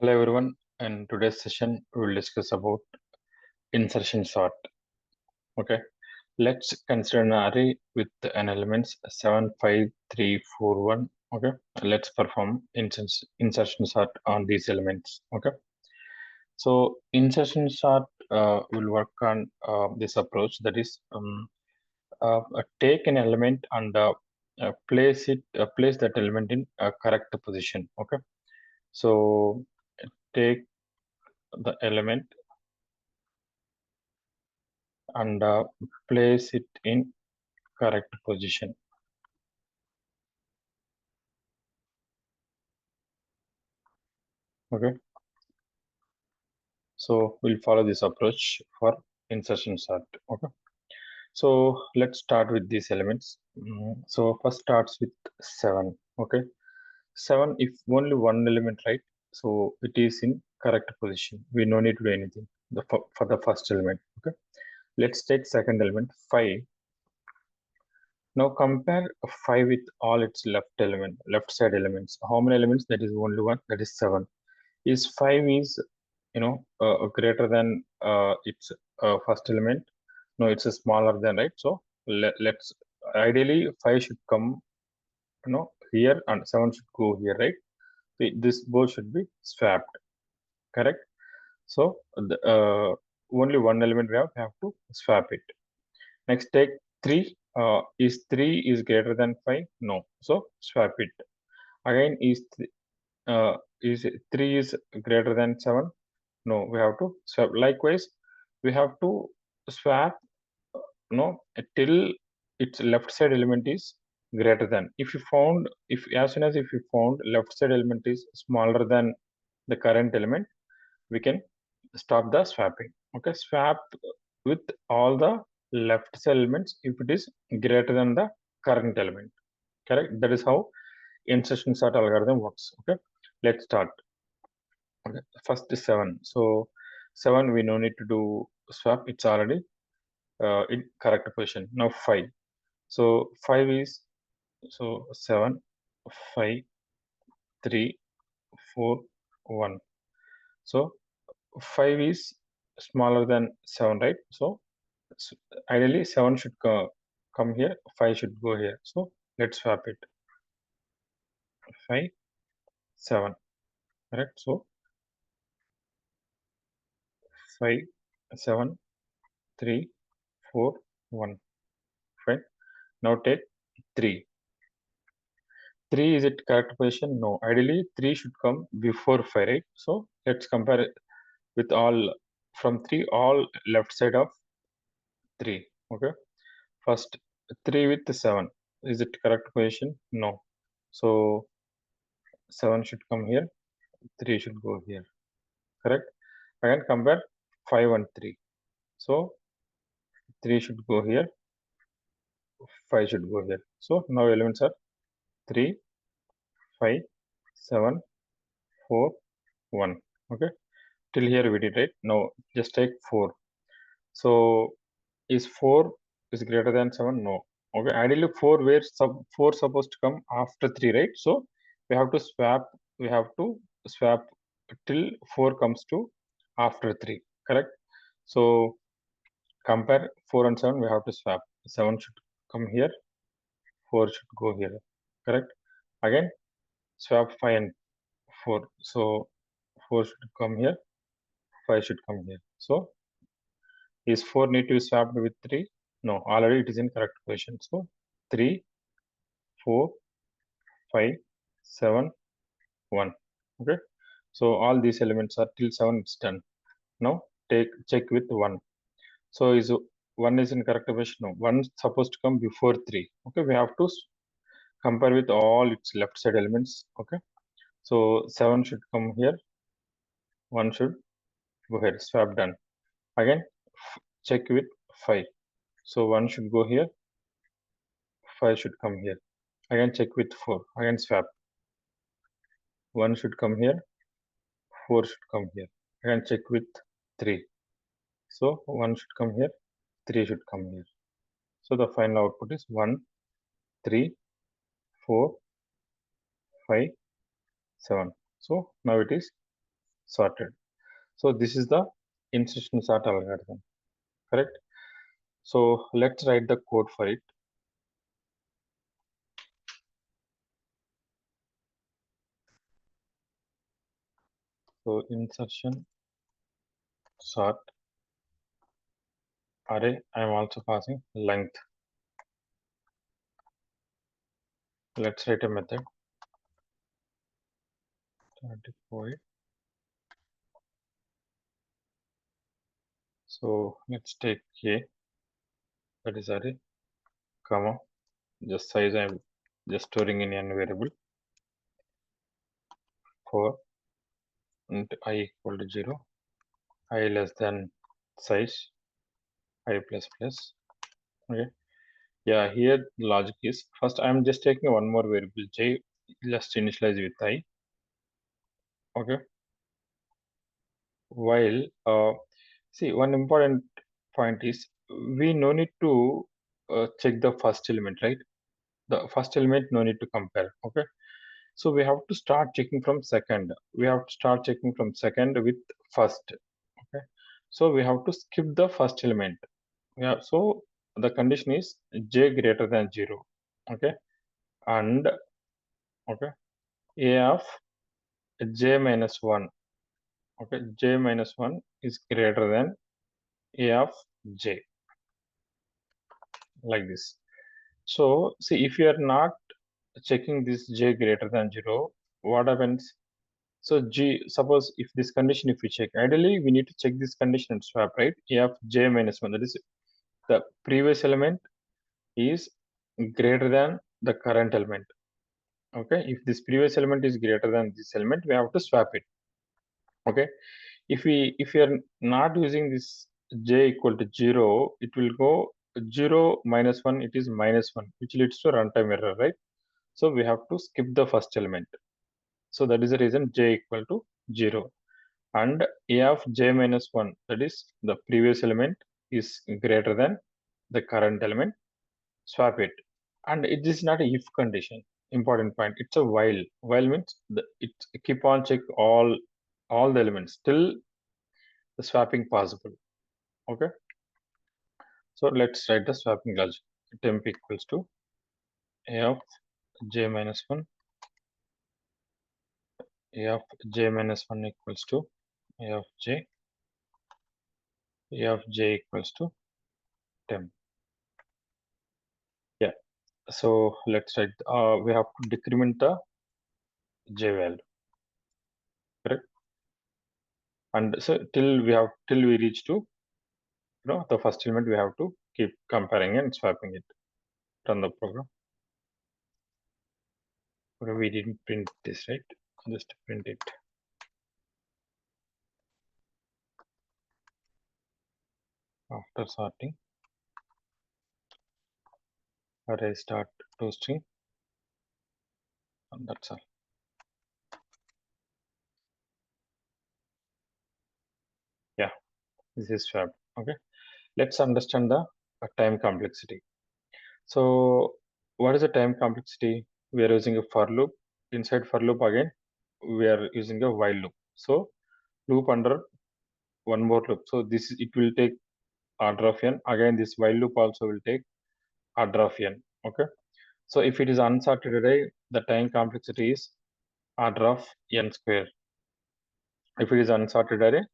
Hello everyone. In today's session, we will discuss about insertion sort. Okay, let's consider an array with an elements 7, 5, 3, 4, 1. Okay, let's perform insertion sort on these elements. Okay, so insertion sort will work on this approach, that is take an element and place that element in a correct position. Okay, so take the element and place it in correct position. Okay, so we'll follow this approach for insertion sort. Okay, so let's start with these elements. So first starts with 7. Okay, 7, if only one element, right? So it is in correct position, we no need to do anything for the first element. Okay, let's take second element 5. Now compare 5 with all its left side elements. How many elements? That is only one, that is 7. Is 5 is greater than its first element? No, it's a smaller than, right? So let's ideally 5 should come here and 7 should go here, right? This both should be swapped, correct? So only one element we have to swap it. Next, take 3. Is 3 is greater than 5? No, so swap it. Again, is 3 is greater than 7? No, we have to swap. Likewise, we have to swap till its left side element is greater than. If as soon as if you found left side element is smaller than the current element, we can stop the swapping. Okay, swap with all the left side elements if it is greater than the current element. Correct? That is how insertion sort algorithm works. Okay, let's start. Okay, first is 7. So 7 we no need to do swap. It's already in correct position. Now 5. So 5 is 7, 5, 3, 4, 1. So 5 is smaller than 7, right? So ideally 7 should come here, 5 should go here. So let's swap it. 5, 7. Correct? So 5, 7, 3, 4, 1. Fine. Now take 3. 3 is it correct position? No. Ideally 3 should come before 5, right? So let's compare it with all from 3, all left side of 3. Okay. First 3 with 7. Is it correct position? No. So 7 should come here, 3 should go here. Correct. Again compare 5 and 3. So 3 should go here, 5 should go here. So now elements are 3, 5, 7, 4, 1. Okay. Till here we did, right? Now just take 4. So is 4 is greater than 7? No. Okay. Ideally 4 where 4 supposed to come after 3, right? So we have to swap. We have to swap till 4 comes to after 3. Correct. So compare 4 and 7. We have to swap. 7 should come here. 4 should go here. Correct. Again swap 5 and 4. So 4 should come here. 5 should come here. So is 4 need to be swapped with 3? No, already it is in correct position. So 3, 4, 5, 7, 1. Okay. So all these elements are till 7, it's done. Now check with 1. So is 1 is in correct position? No, 1 is supposed to come before 3. Okay, we have to compare with all its left side elements. Okay. So 7 should come here. 1 should go here. Swap done. Again, check with 5. So 1 should go here. 5 should come here. Again check with 4. Again swap. 1 should come here. 4 should come here. Again check with 3. So 1 should come here. 3 should come here. So the final output is 1, 3, 4, 5, 7. So now it is sorted. So this is the insertion sort algorithm, correct? So let's write the code for it. So insertion sort array, I am also passing length. Let's write a method. 24. So let's take a, that is array, comma, just size I'm just storing in n variable for int I equal to 0, I less than size, I plus plus. Okay. Yeah, here the logic is first I'm just taking one more variable j, just initialize with I. Okay. While see, one important point is we no need to check the first element, right? The first element no need to compare. Okay. So we have to start checking from second. We have to start checking from second with first. Okay. So we have to skip the first element. Yeah. So the condition is j greater than 0. Okay. And okay, a of j minus 1. Okay. J minus 1 is greater than a of j, like this. So see, if you are not checking this j greater than 0, what happens? So G, suppose if this condition, if we check, ideally we need to check this condition and swap, right? A of j minus 1, that is the previous element is greater than the current element. Okay, if this previous element is greater than this element, we have to swap it. Okay, if we are not using this j equal to 0, it will go 0 minus 1, it is minus 1, which leads to runtime error, right? So we have to skip the first element. So that is the reason j equal to 0. And a of j minus 1, that is the previous element, is greater than the current element, swap it. And it is not a if condition. Important point. It's a while. While means it keep on check all the elements till the swapping possible. Okay. So let's write the swapping logic. Temp equals to a of j minus 1. A of j minus 1 equals to a of j. A of j equals to temp. Yeah. So let's write. We have to decrement the j value, correct? And so till we reach to the first element, we have to keep comparing and swapping it. Run the program. Okay, we didn't print this, right? Just print it. After sorting, array start toString, and that's all. Yeah, this is swapped. Okay, let's understand the time complexity. So what is the time complexity? We are using a for loop. Inside for loop again, we are using a while loop. So loop under one more loop. So this it will take order of n. Again, this while loop also will take order of n. Okay. So if it is unsorted array, the time complexity is order of n square. If it is unsorted array,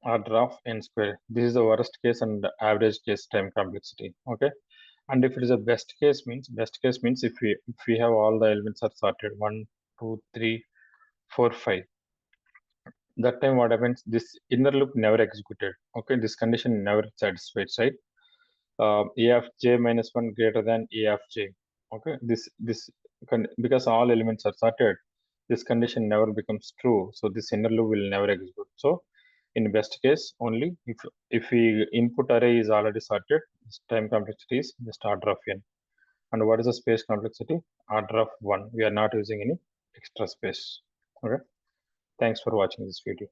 order of n square. This is the worst case and the average case time complexity. Okay. And if it is a best case means if we have all the elements are sorted 1, 2, 3, 4, 5. That time what happens? This inner loop never executed. Okay, this condition never satisfied, right? A of j minus 1 greater than a of j. Okay, because all elements are sorted, this condition never becomes true. So this inner loop will never execute. So in best case, only if we input array is already sorted, this time complexity is just order of n. And what is the space complexity? Order of 1. We are not using any extra space. Okay. Thanks for watching this video.